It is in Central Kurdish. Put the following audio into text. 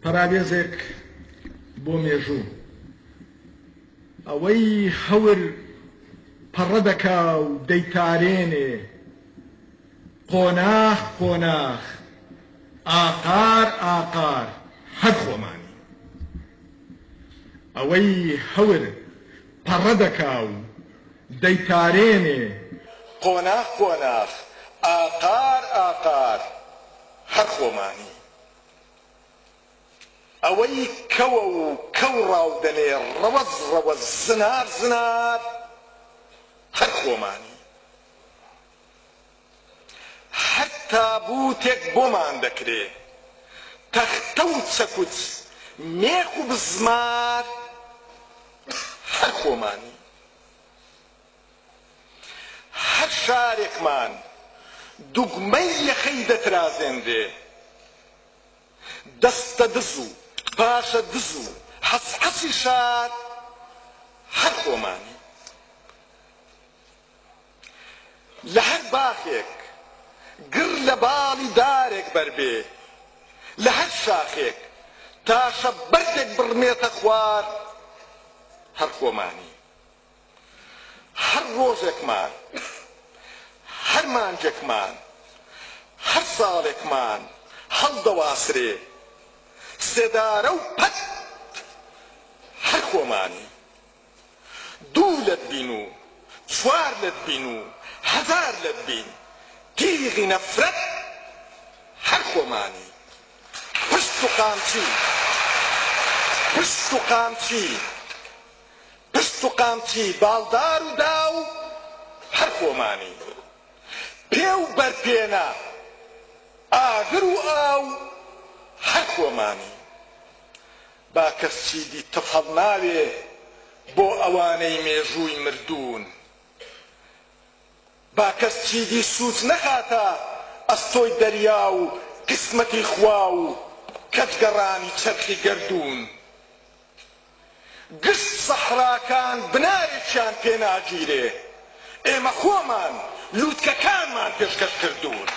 پەرابێزێک بۆ مێژوو ئەوەی هەور پەڕە دەکا و دەیتارێنێ قۆناغ قۆناغ ئاقار ئاقار هەر خۆمانی ئەوەی هەور پەڕە دەکا و دەیتارێنێ قۆناغ قۆناغ ئاقار ئاقار هەر خۆمانی ئەوەی کەوە و کەو ڕاودەنێ ڕەوەز ڕەوەز زنار زنار هەر خۆمانی هەر تابوتێک بۆمان دەکرێ تەختە و چەکوچ مێخ و بزمار هەر خۆمانی هەر شارێکمان دوگمەی یەخەی دەترازێندێ دەستە دز و پاشە دز و حەسحەسی شار هەر خۆمانی لە هەر باخێک گر لە باڵی دارێک بەربێ لە هەر شاخێک تاشە بەردێک بڕمێتە خوار هەر خۆمانی هەر ڕۆژێکمان هەر مانجێکمان هەر ساڵێکمان هەڵدەواسرێ سێدارە و پەت هەر خۆمانی دوو لەت بین و چوار لەت بین و هەزار لەت بین تیغی نەفرەت هەر خۆمانی پشت و قامچی پشت و قامچی پشت و قامچی باڵدار و داو هەر خۆمانی پێ و بەرپێنە ئاگر و ئاو هەر خۆمانی با کەس چیدی تفەڵ ناوێ بۆ ئەوانەی مێژووی مردوون با کەس چیدی سووچ نەخاتە ئەستۆی دەریا و قسمەتی خوا و کەچگەڕانی چەرخی گەردوون گشت سەحراکان بنارێکیان پێ ناگیرێ ئێمە خۆمان لووتکەکانمان پێشکەش کردوون